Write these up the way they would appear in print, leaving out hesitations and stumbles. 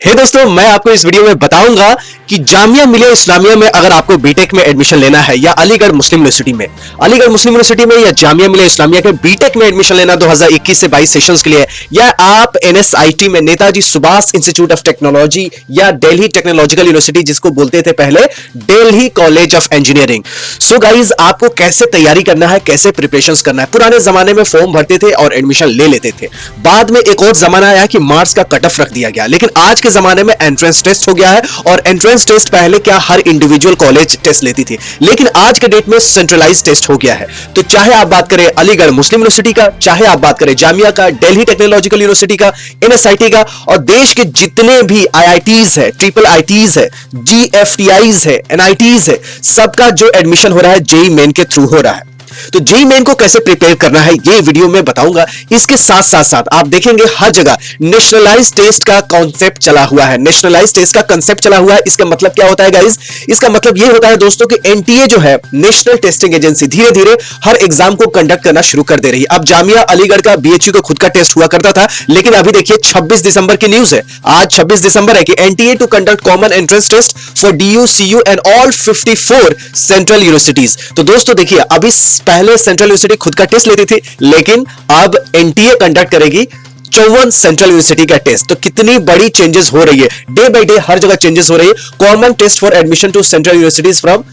दोस्तों, मैं आपको इस वीडियो में बताऊंगा कि जामिया मिलिया इस्लामिया में अगर आपको बीटेक में एडमिशन लेना है या अलीगढ़ मुस्लिम यूनिवर्सिटी में या जामिया मिलिया इस्लामिया के बीटेक में एडमिशन लेना 2021 से 22 सेशंस के लिए, या आप एनएसआईटी में Netaji Subhash institute of technology या दिल्ली टेक्नोलॉजिकल यूनिवर्सिटी जिसको बोलते थे पहले Delhi college of engineering. So guys, आपको कैसे तैयारी करना है, कैसे प्रिपरेशंस करना है। पुराने जमाने में फॉर्म भरते थे और एडमिशन ले लेते थे। बाद में एक और जमाना आया कि मार्क्स का कट ऑफ रख दिया गया, लेकिन आज के जमाने में एंट्रेंस टेस्ट हो गया है। और एंट्रेंस टेस्ट पहले क्या हर इंडिविजुअल कॉलेज टेस्ट लेती थी, लेकिन आज के डेट में सेंट्रलाइज टेस्ट हो गया है। तो चाहे आप बात करें अलीगढ़ मुस्लिम यूनिवर्सिटी का, चाहे आप बात करें जामिया का, दिल्ली टेक्नोलॉजिकल यूनिवर्सिटी का, एनएसआईटी का, और देश के जितने भी आईआईटीज है, ट्रिपल आईटीज है, जीएफटीआईज है, एनआईटीज है, सबका जो एडमिशन हो रहा है जेईई मेन के थ्रू हो रहा है। तो जेईई मेन को कैसे प्रिपेयर करना है ये वीडियो में बताऊंगा। इसके साथ साथ आप देखेंगे हर जगह नेशनलाइज टेस्ट का कॉन्सेप्ट चला हुआ है। नेशनलाइज टेस्ट का कांसेप्ट चला हुआ है, इसका मतलब क्या होता है गाइस? इसका मतलब ये होता है दोस्तों कि एनटीए जो है, नेशनल टेस्टिंग एजेंसी, धीरे धीरे हर एग्जाम को कंडक्ट करना शुरू कर दे रही है। अब जामिया अलीगढ़ का बीएचयू का खुद का टेस्ट हुआ करता था, लेकिन अभी देखिए 26 दिसंबर की न्यूज है, आज 26 दिसंबर है कि NTA to conduct common entrance test for DU, CU and all 54 central universities. तो दोस्तों देखिए, अभी पहले सेंट्रल यूनिवर्सिटी खुद का टेस्ट लेती थी, लेकिन अब एनटीए कंडक्ट करेगी 54 सेंट्रल यूनिवर्सिटी का टेस्ट। तो कितनी बड़ी चेंजेस हो रही है, डे बाय डे हर जगह चेंजेस हो रही है। Common test for admission to central universities from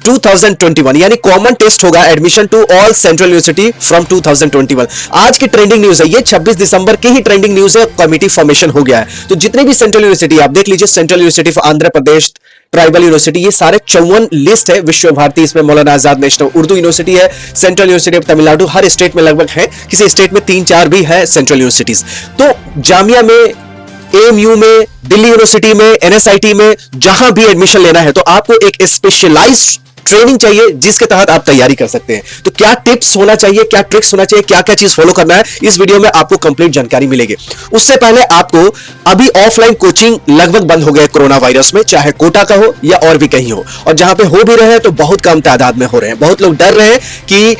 2021, यानी कॉमन टेस्ट होगा admission to all central university from 2021। आज की ट्रेंडिंग न्यूज है, ये 26 दिसंबर की ही ट्रेंडिंग न्यूज है। कमिटी फॉर्मेशन हो गया है। तो जितने भी सेंट्रल यूनिवर्सिटी आप देख लीजिए, central university for Andhra Pradesh, tribal university, ये सारे 54 लिस्ट है। विश्व भारती, इसमें मौलाना आजाद नेशनल उर्दू यूनिवर्सिटी है, central university of Tamil Nadu, her state में लगभग है, किसी स्टेट में 3-4 भी है सेंट्रल यूनिवर्सिटीज। तो जामिया में, एएमयू में, दिल्ली यूनिवर्सिटी में, एनएसआईटी में, जहां भी एडमिशन लेना है तो आपको एक स्पेशलाइज्ड ट्रेनिंग चाहिए जिसके तहत आप तैयारी कर सकते हैं। तो क्या टिप्स होना चाहिए, क्या ट्रिक्स होना चाहिए, क्या क्या चीज फॉलो करना है, इस वीडियो में आपको कंप्लीट जानकारी मिलेगी। उससे पहले आपको, अभी ऑफलाइन कोचिंग लगभग बंद हो गए कोरोना वायरस में, चाहे कोटा का हो या और भी कहीं हो, और जहां पे हो भी रहे हैं तो बहुत कम तादाद में हो रहे हैं। बहुत लोग डर रहे हैं कि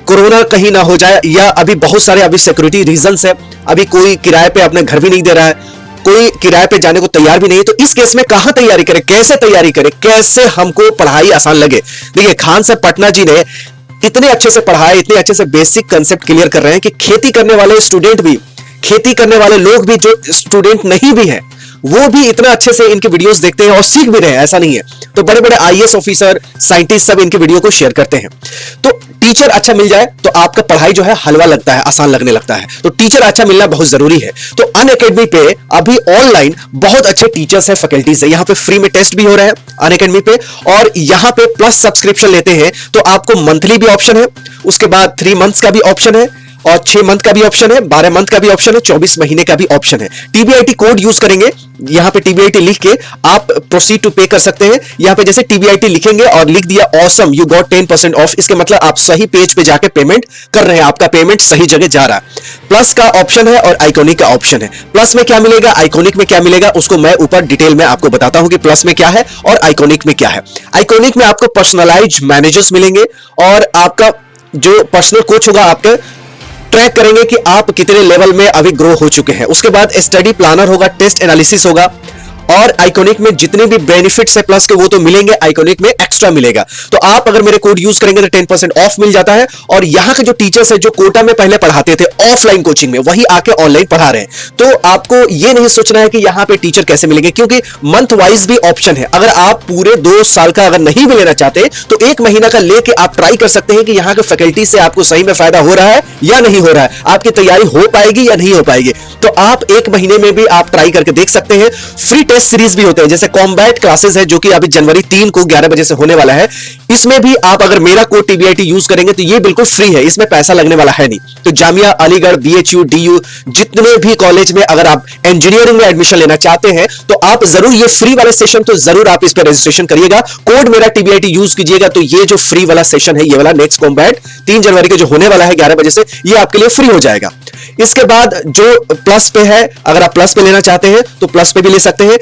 कोरोना कहीं ना हो जाए, या अभी बहुत सारे अभी सिक्योरिटी रीजंस है, अभी कोई किराए पे अपने घर भी नहीं दे रहा है, कोई किराए पे जाने को तैयार भी नहीं है। तो इस केस में कहां तैयारी करें, कैसे तैयारी करें, कैसे हमको पढ़ाई आसान लगे? देखिए, खान साहब पटना जी ने इतने अच्छे से पढ़ाया, इतने अच्छे से बेसिक कंसेप्ट क्लियर कर रहे हैं कि खेती करने वाले स्टूडेंट भी, खेती करने वाले लोग भी, जो स्टूडेंट नहीं भी हैं, वो भी इतना अच्छे से इनके वीडियोस देखते हैं और सीख भी रहे हैं, ऐसा नहीं है। तो बड़े बड़े आईएएस ऑफिसर, साइंटिस्ट सब इनके वीडियो को शेयर करते हैं। तो टीचर अच्छा मिल जाए तो आपका पढ़ाई जो है हलवा लगता है, आसान लगने लगता है। तो टीचर अच्छा मिलना बहुत जरूरी है। तो अनअकैडमी पे अभी ऑनलाइन बहुत अच्छे टीचर्स हैं, फैकल्टीज है। यहाँ पे फ्री में टेस्ट भी हो रहा है अनअकैडमी पे, और यहाँ पे प्लस सब्सक्रिप्शन लेते हैं तो आपको मंथली भी ऑप्शन है, उसके बाद 3 मंथ्स का भी ऑप्शन है, और 6 मंथ का भी ऑप्शन है, 12 मंथ का भी ऑप्शन है, 24 महीने का भी ऑप्शन है। टीबीआईटी कोड यूज करेंगे, यहां पे टीबीआईटी लिख के आप प्रोसीड टू पे कर सकते हैं। यहां पे जैसे टीबीआईटी लिखेंगे और लिख दिया ऑसम, यू गॉट 10% ऑफ, इसके मतलब आप सही पेज पे जाके पेमेंट कर रहे हैं, आपका पेमेंट सही जगह जा रहा है। प्लस का ऑप्शन है और आइकॉनिक का ऑप्शन है। प्लस में क्या मिलेगा, आइकॉनिक में क्या मिलेगा, उसको मैं ऊपर डिटेल में आपको बताता हूं कि प्लस में क्या है और आइकॉनिक में क्या है। आइकॉनिक में आपको पर्सनलाइज्ड मैनेजर्स मिलेंगे, और आपका जो पर्सनल कोच होगा आपके ट्रैक करेंगे कि आप कितने लेवल में अभी ग्रो हो चुके हैं। उसके बाद स्टडी प्लानर होगा, टेस्ट एनालिसिस होगा, और आइकॉनिक में जितने भी बेनिफिट्स है प्लस के वो तो मिलेंगे, आइकॉनिक में एक्स्ट्रा मिलेगा। तो आप अगर मेरे कोड यूज करेंगे तो 10% ऑफ मिल जाता है। और यहां के जो टीचर्स है, जो कोटा में पहले पढ़ाते थे ऑफलाइन कोचिंग में, वही आके ऑनलाइन पढ़ा रहे हैं। तो आपको ये नहीं सोचना है कि यहां पे टीचर कैसे मिलेंगे, क्योंकि मंथ वाइज भी ऑप्शन है। अगर आप पूरे 2 साल का अगर नहीं भी लेना चाहते तो 1 महीना का लेके आप ट्राई कर सकते हैं कि यहां के फैकल्टी से आपको सही में फायदा हो रहा है या नहीं हो रहा है, आपकी तैयारी हो पाएगी या नहीं हो पाएगी। तो आप 1 महीने में भी आप ट्राई करके देख सकते हैं। फ्री टेस्ट सीरीज भी होते हैं, जैसे कॉम्बैट क्लासेस है जो कि अभी जनवरी 3 को 11 बजे से होने वाला है। इसमें भी आप अगर मेरा कोड टीबीआईटी यूज करेंगे तो ये बिल्कुल फ्री है, इसमें पैसा लगने वाला है नहीं। तो जामिया, अलीगढ़, बीएचयू, डीयू, जितने भी कॉलेज में अगर आप इंजीनियरिंग में एडमिशन लेना चाहते हैं तो आप जरूर ये फ्री वाले सेशन, तो जरूर आप इस पर रजिस्ट्रेशन करिएगा, कोड मेरा टीबीआईटी यूज कीजिएगा। तो ये जो फ्री वाला सेशन है, ये वाला नेक्स्ट कॉम्बैट 3 जनवरी के जो होने वाला है 11 बजे से, ये आपके लिए फ्री हो जाएगा। इसके बाद जो प्लस पे है, अगर आप प्लस पे लेना चाहते हैं तो प्लस पे भी ले सकते हैं।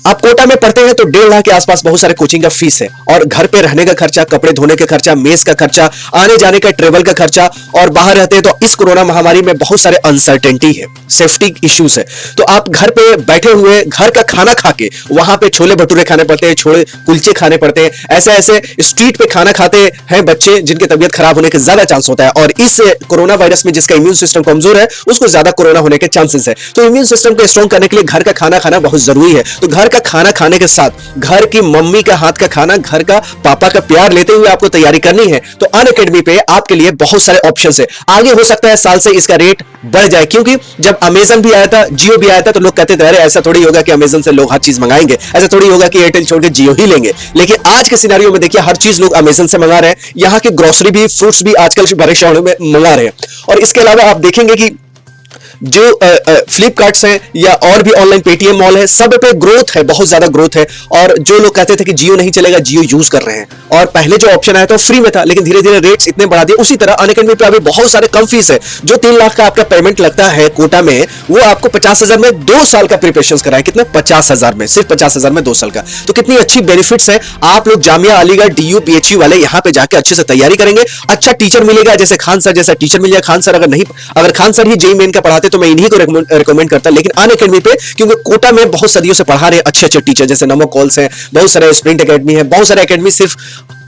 आप कोटा में पढ़ते हैं तो 1.5 लाख के आसपास बहुत सारे कोचिंग का फीस है, और घर पे रहने का खर्चा, कपड़े धोने का खर्चा, मेस का खर्चा, आने जाने का, ट्रेवल का खर्चा, और बाहर रहते हैं तो इस कोरोना महामारी में बहुत सारे अनसर्टेनिटी है, सेफ्टी इश्यूज है। तो आप घर पे बैठे हुए घर का खाना खा के वहां पे छोले भटूरे खाने पड़ते हैं, छोले कुलचे खाने पड़ते हैं, ऐसे ऐसे स्ट्रीट पे खाना खाते हैं बच्चे जिनकी तबीयत खराब होने के ज्यादा चांस होता है। और इस कोरोना वायरस में जिसका इम्यून सिस्टम कमजोर है उसको ज्यादा कोरोना होने के चांसेस है। तो इम्यून सिस्टम को स्ट्रॉन्ग करने के लिए घर का खाना खाना बहुत जरूरी है। तो घर का खाना खाने के साथ घर की मम्मी का हाथ का खाना, घर का पापा का प्यार लेते हुए आपको तैयारी करनी है। तो अनअकैडमी पे आपके लिए बहुत सारे ऑप्शंस है। आगे हो सकता है साल से इसका रेट बढ़ जाए, क्योंकि जब अमेजन भी आया था, जियो भी आया था, तो लोग कहते थे अरे ऐसा थोड़ी होगा कि अमेजन से लोग हर चीज मंगाएंगे, ऐसा थोड़ी होगा कि एयरटेल छोड़ के जियो ही लेंगे। लेकिन आज के सिनेरियो में देखिए हर चीज लोग अमेजन से मंगा रहे हैं। यहाँ की ग्रोसरी भी, फ्रूट्स भी आजकल बड़े शहरों में मंगा रहे हैं। और इसके अलावा आप देखेंगे कि जो फ्लिपकार्ट्स हैं या और भी ऑनलाइन पेटीएम मॉल है, सब पे ग्रोथ है, बहुत ज्यादा ग्रोथ है। और जो लोग कहते थे कि जियो नहीं चलेगा, जियो यूज कर रहे हैं। और पहले जो ऑप्शन आया था फ्री में था, लेकिन धीरे धीरे रेट्स इतने बढ़ा दिए। उसी तरह अनअकैडमी पे अभी बहुत सारे कम फीस है। जो 3 लाख का आपका पेमेंट लगता है कोटा में, वो आपको 50,000 में 2 साल का प्रिपरेशन कराए। कितना? 50,000 में, सिर्फ 50,000 में 2 साल का। तो कितनी अच्छी बेनिफिट्स है। आप लोग जामिया अलीगढ़ DU PHU वाले यहाँ पे जाके अच्छे से तैयारी करेंगे, अच्छा टीचर मिलेगा, जैसे खान सर जैसा टीचर मिल जाए। खान सर अगर खान सर ही JEE मेन का पढ़ाते तो मैं इन्हीं को रिकमेंड करता। लेकिन अनअकैडमी पे, क्योंकि कोटा में बहुत सदियों से पढ़ा रहे अच्छे अच्छे टीचर, जैसे नमो कॉल्स हैं, बहुत सारे स्प्रिंट एकेडमी है, बहुत सारे एकेडमी सिर्फ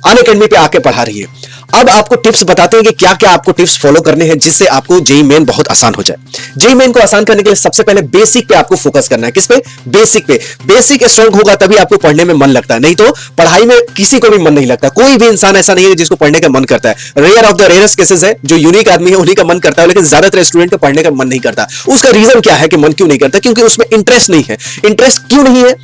अनअकैडमी पे आके पढ़ा रही है। अब आपको टिप्स बताते हैं कि क्या क्या आपको टिप्स फॉलो करने हैं जिससे आपको JEE मेन बहुत आसान हो जाए। JEE मेन को आसान करने के लिए सबसे पहले बेसिक पे आपको फोकस करना है। किस पे? बेसिक पे। बेसिक स्ट्रांग होगा तभी आपको पढ़ने में मन लगता है, नहीं तो पढ़ाई में किसी को भी मन नहीं लगता। कोई भी इंसान ऐसा नहीं है जिसको पढ़ने का मन करता है। Rare of the rarest cases है, जो यूनिक आदमी है उन्हीं का मन करता है, लेकिन ज्यादातर स्टूडेंट का पढ़ने का मन नहीं करता। उसका रीजन क्या है कि मन क्यों नहीं करता? क्योंकि उसमें इंटरेस्ट नहीं है। इंटरेस्ट क्यों नहीं है?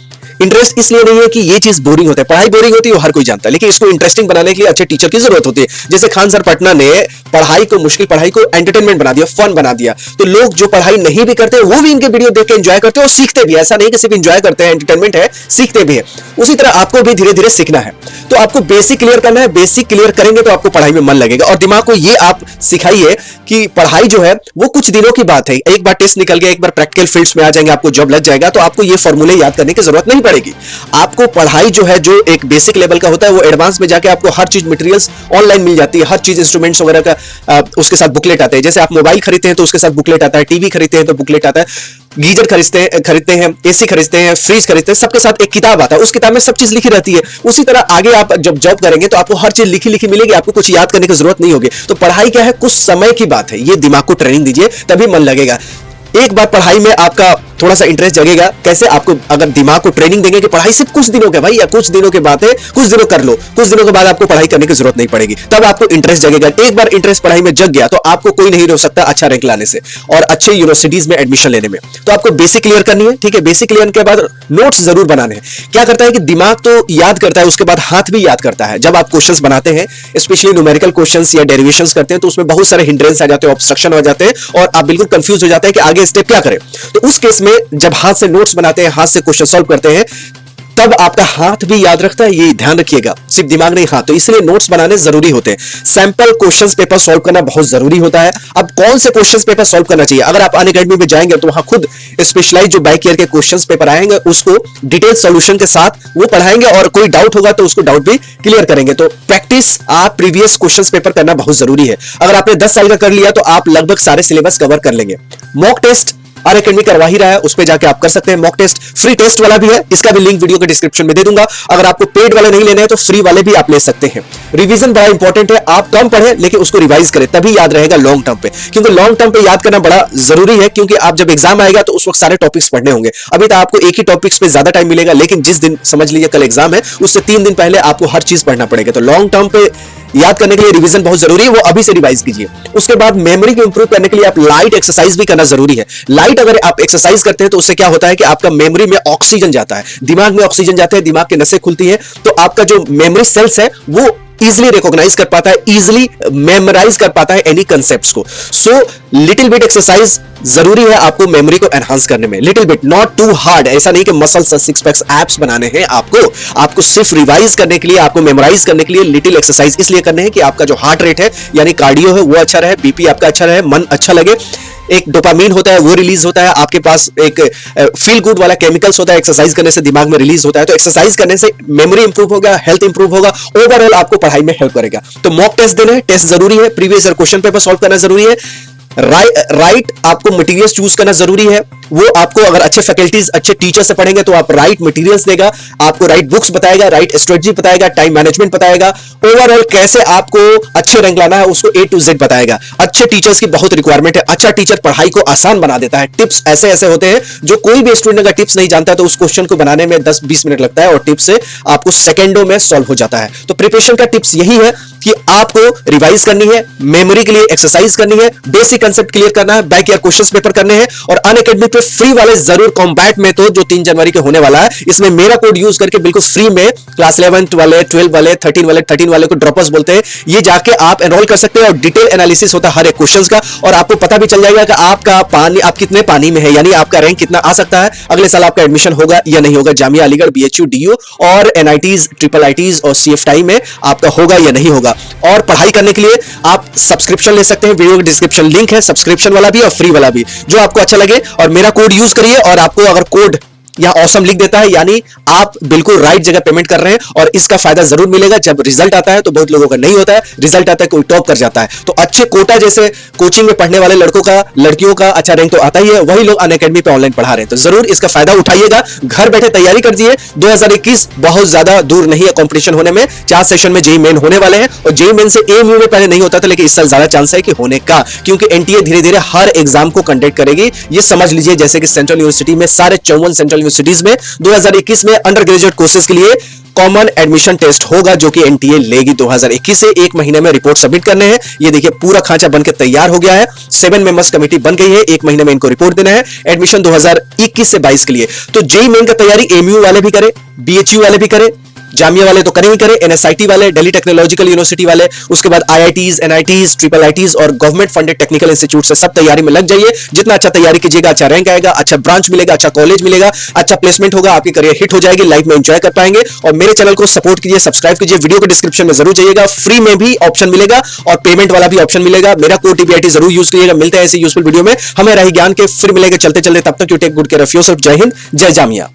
इंटरेस्ट इसलिए नहीं है कि ये चीज बोरिंग होता है। पढ़ाई बोरिंग होती है वो हर कोई जानता है, लेकिन इसको इंटरेस्टिंग बनाने के लिए अच्छे टीचर की जरूरत होती है। जैसे खान सर पटना ने पढ़ाई को, मुश्किल पढ़ाई को एंटरटेनमेंट बना दिया, फन बना दिया। तो लोग जो पढ़ाई नहीं भी करते वो भी इनके वीडियो देख के एंजॉय करते हैं और सीखते भी। ऐसा नहीं कि सिर्फ एंजॉय करते हैं, एंटरटेनमेंट है, सीखते भी है। उसी तरह आपको भी धीरे धीरे सीखना है। तो आपको बेसिक क्लियर करना है। बेसिक क्लियर करेंगे तो आपको पढ़ाई में मन लगेगा। और दिमाग को ये आप सिखाइए कि पढ़ाई जो है वो कुछ दिनों की बात है। एक बार टेस्ट निकल गया, एक बार प्रैक्टिकल फील्ड्स में आ जाएंगे, आपको जॉब लग जाएगा, तो आपको ये फॉर्मूले याद करने की जरूरत नहीं पड़ेगी। आपको पढ़ाई जो है, जो एक बेसिक लेवल का होता है, वो एडवांस में जाके आपको हर चीज मटेरियल्स ऑनलाइन मिल जाती है। हर चीज इंस्ट्रूमेंट्स वगैरह का उसके साथ बुकलेट आते हैं। जैसे आप मोबाइल खरीदते हैं तो उसके साथ बुकलेट आता है, टीवी खरीदते हैं तो बुकलेट आता है, गीजर खरीदते हैं, एसी खरीदते हैं, फ्रिज खरीदते हैं, सबके साथ एक किताब आता है। उस किताब में सब चीज लिखी रहती है। उसी तरह आगे आप जब जॉब करेंगे तो आपको हर चीज लिखी लिखी मिलेगी, आपको कुछ याद करने की जरूरत नहीं होगी। तो पढ़ाई क्या है? कुछ समय की बात है। ये दिमाग को ट्रेनिंग दीजिए, तभी मन लगेगा। एक बार पढ़ाई में आपका थोड़ा सा इंटरेस्ट जगेगा। कैसे? आपको अगर दिमाग को ट्रेनिंग देंगे कि पढ़ाई सिर्फ कुछ दिनों के, भाई या कुछ दिनों के बात है, कुछ दिनों कर लो, कुछ दिनों के बाद आपको पढ़ाई करने की जरूरत नहीं पड़ेगी, तब आपको इंटरेस्ट जगेगा। एक बार इंटरेस्ट पढ़ाई में जग गया तो आपको कोई नहीं रोक सकता अच्छा रैंक लाने से और अच्छे यूनिवर्सिटीज में एडमिशन लेने में। तो आपको बेसिक क्लियर करनी है, ठीक है। बेसिक क्लियर के बाद नोट्स जरूर बनाने हैं। क्या करता है कि दिमाग तो याद करता है, उसके बाद हाथ भी याद करता है। जब आप क्वेश्चंस बनाते हैं, स्पेशली न्यूमेरिकल क्वेश्चंस या डेरिवेशंस करते हैं, तो उसमें बहुत सारे हिंड्रेंस आ जाते हैं, ऑब्स्ट्रक्शन हो जाते हैं और आप बिल्कुल कंफ्यूज हो जाते हैं कि आगे स्टेप क्या करें। तो उस केस में जब हाथ से नोट्स बनाते हैं, हाथ से क्वेश्चन सॉल्व करते हैं, तब आपका हाथ भी याद रखता है। ये ध्यान रखिएगा, सिर्फ दिमाग नहीं, हाथ। तो इसलिए नोट्स बनाने जरूरी होते हैं। सैंपल क्वेश्चंस पेपर सॉल्व करना बहुत जरूरी होता है। अब कौन से क्वेश्चंस पेपर सॉल्व करना चाहिए? अगर आप अनअकैडमी में जाएंगे तो वहां खुद स्पेशलाइज जो बाइक ईयर के क्वेश्चंस पेपर आएंगे, उसको डिटेल सॉल्यूशन के साथ वो पढ़ाएंगे और कोई डाउट होगा तो उसको डाउट भी क्लियर करेंगे। तो प्रैक्टिस आप प्रीवियस क्वेश्चंस पेपर करना बहुत जरूरी है। अगर आपने 10 साल का कर लिया तो आप लगभग सारे सिलेबस कवर कर लेंगे। मॉक टेस्ट अनअकैडमी करवा ही रहा है, उस पे जाके आप कर सकते हैं। मॉक टेस्ट फ्री टेस्ट वाला भी है, इसका भी लिंक वीडियो के डिस्क्रिप्शन में दे दूंगा। अगर आपको पेड वाले नहीं लेने हैं तो फ्री वाले भी आप ले सकते हैं। रिवीजन बड़ा इंपॉर्टेंट है। आप कम पढ़े लेकिन उसको रिवाइज करें, तभी याद रहेगा लॉन्ग टर्म पे। क्योंकि लॉन्ग टर्म पे याद करना बड़ा जरूरी है, क्योंकि आप जब एग्जाम आएगा तो उस वक्त सारे टॉपिक्स पढ़ने होंगे। अभी तो आपको एक ही टॉपिक्स पे ज्यादा टाइम मिलेगा, लेकिन जिस दिन समझ लीजिए कल एग्जाम है, उससे 3 दिन पहले आपको हर चीज पढ़ना पड़ेगा। तो लॉन्ग टर्म पे याद करने के लिए रिवीजन बहुत जरूरी है, वो अभी से रिवाइज कीजिए। उसके बाद मेमोरी को इंप्रूव करने के लिए आप लाइट एक्सरसाइज भी करना जरूरी है। लाइट अगर आप एक्सरसाइज करते हैं तो उससे क्या होता है कि आपका मेमोरी में ऑक्सीजन जाता है, दिमाग में ऑक्सीजन जाता है, दिमाग की नसें खुलती है, तो आपका जो मेमोरी सेल्स है वो इजिली रिकॉग्नाइज कर पाता है, इजिली मेमोराइज कर पाता है एनी कंसेप्ट्स को। सो लिटिल बिट एक्सरसाइज जरूरी है आपको मेमोरी को एनहांस करने में। Little bit, not too hard. ऐसा नहीं कि मसल्स, सिक्स पैक्स, एब्स बनाने हैं आपको सिर्फ रिवाइज करने के लिए, आपको मेमोराइज करने के लिए लिटिल एक्सरसाइज इसलिए करने हैं कि आपका जो हार्ट रेट है यानी कार्डियो है वो अच्छा रहे, बीपी आपका अच्छा रहे, मन अच्छा लगे। एक डोपामीन होता है वो रिलीज होता है, आपके पास एक फील गुड वाला केमिकल्स होता है, एक्सरसाइज करने से दिमाग में रिलीज होता है। तो एक्सरसाइज करने से मेमोरी इंप्रूव होगा, हेल्थ इंप्रूव होगा, ओवरऑल आपको पढ़ाई में हेल्प करेगा। तो मॉक टेस्ट देना है, टेस्ट जरूरी है, previous year question paper solve करना जरूरी है, राइट आपको मटेरियल्स चूज करना जरूरी है। वो आपको अगर अच्छे फैकल्टीज अच्छे टीचर से पढ़ेंगे तो आप राइट मटेरियल्स देगा, आपको राइट बुक्स बताएगा, राइट स्ट्रेटजी बताएगा, टाइम मैनेजमेंट बताएगा, ओवरऑल कैसे आपको अच्छे रैंक लाना है उसको A to Z बताएगा। अच्छे टीचर्स की बहुत रिक्वायरमेंट है, अच्छा टीचर पढ़ाई को आसान बना देता है। टिप्स ऐसे ऐसे होते हैं जो कोई भी स्टूडेंट अगर टिप्स नहीं जानता तो उस क्वेश्चन को बनाने में 10-20 मिनट लगता है और टिप्स से आपको सेकंडों में सॉल्व हो जाता है। तो प्रिपरेशन का टिप्स यही है कि आपको रिवाइज करनी है, मेमोरी के लिए एक्सरसाइज करनी है, बेसिक कंसेप्ट क्लियर करना है, बैक ईयर क्वेश्चंस पेपर करने हैं। और अनअकैडमी पे फ्री वाले जरूर कॉम्बैट में तो जो 3 जनवरी के होने वाला है, इसमें मेरा कोड यूज करके बिल्कुल फ्री में क्लास 11 वाले, 12 वाले, 13 वाले को ड्रॉपर्स बोलते हैं, ये जाके आप एनरोल कर सकते हैं और डिटेल एनालिसिस होता है हर एक क्वेश्चन का। और आपको पता भी चल जाएगा कि आपका पानी, आप कितने पानी में है, यानी आपका रैंक कितना आ सकता है, अगले साल आपका एडमिशन होगा या नहीं होगा, जामिया अलीगढ़, BHU, DU और NITs, IIITs और CFTI में आपका होगा या नहीं होगा। और पढ़ाई करने के लिए आप सब्सक्रिप्शन ले सकते हैं, वीडियो के डिस्क्रिप्शन लिंक है, सब्सक्रिप्शन वाला भी और फ्री वाला भी, जो आपको अच्छा लगे। और मेरा कोड यूज करिए और आपको अगर कोड यहां ऑसम लिख देता है, यानी आप बिल्कुल राइट जगह पेमेंट कर रहे हैं और इसका फायदा जरूर मिलेगा। जब रिजल्ट आता है तो बहुत लोगों का नहीं होता है, रिजल्ट आता है कोई टॉप कर जाता है। तो अच्छे कोटा जैसे कोचिंग में पढ़ने वाले लड़कों का, लड़कियों का अच्छा रैंक तो आता ही है, वही लोग अनअकैडमी पे ऑनलाइन पढ़ा रहे हैं। तो जरूर इसका फायदा उठाइएगा, घर बैठे तैयारी कर दिए। 2021 बहुत ज्यादा दूर नहीं है कंपटीशन होने में। 4 सेशन में जेई मेन होने वाले हैं और जेई मेन से एएमयू में पहले नहीं होता था, लेकिन इस साल ज्यादा चांस है कि होने का, क्योंकि एनटीए धीरे धीरे हर एग्जाम को कंडक्ट करेगी। ये समझ लीजिए जैसे कि सेंट्रल यूनिवर्सिटी में सारे 54 सेंट्रल यूनिवर्सिटीज में 2021 में अंडर ग्रेजुएट कोर्सेज के लिए कॉमन एडमिशन टेस्ट होगा, जो कि एनटीए लेगी 2021 से। 1 महीने में रिपोर्ट सबमिट करने हैं। ये देखिए पूरा खांचा बनकर तैयार हो गया है, 7 मेंबर्स कमेटी बन गई है, 1 महीने में इनको रिपोर्ट देना है। एडमिशन 2021 से 22 के लिए। तो जेई मेन का तैयारी एमयू वाले भी करें, BHU वाले भी करें, जामिया वाले तो करें ही करें, NSIT वाले, दिल्ली टेक्नोलॉजिकल यूनिवर्सिटी वाले, उसके बाद IITs, NITs, IIITs और गवर्नमेंट फंडेड टेक्निकल इंस्टीट्यूट से सब तैयारी में लग जाइए। जितना अच्छा तैयारी कीजिएगा, अच्छा रैंक आएगा, अच्छा ब्रांच मिलेगा, अच्छा कॉलेज मिलेगा, अच्छा प्लेसमेंट होगा, आपकी करियर हिट हो जाएगी, लाइफ में एंजॉय कर पाएंगे। और मेरे चैनल को सपोर्ट कीजिए, सब्सक्राइब कीजिए, वीडियो को डिस्क्रिप्शन में जरूर जाइएगा, फ्री में भी ऑप्शन मिलेगा और पेमेंट वाला भी ऑप्शन मिलेगा। मेरा कोड TBIT जरूर यूज कीजिएगा। मिलते हैं ऐसी यूजफुल वीडियो में, हमें रही ज्ञान के, फिर मिलेंगे चलते चलते। तब तक you take good care of yourself. जय हिंद, जय जामिया।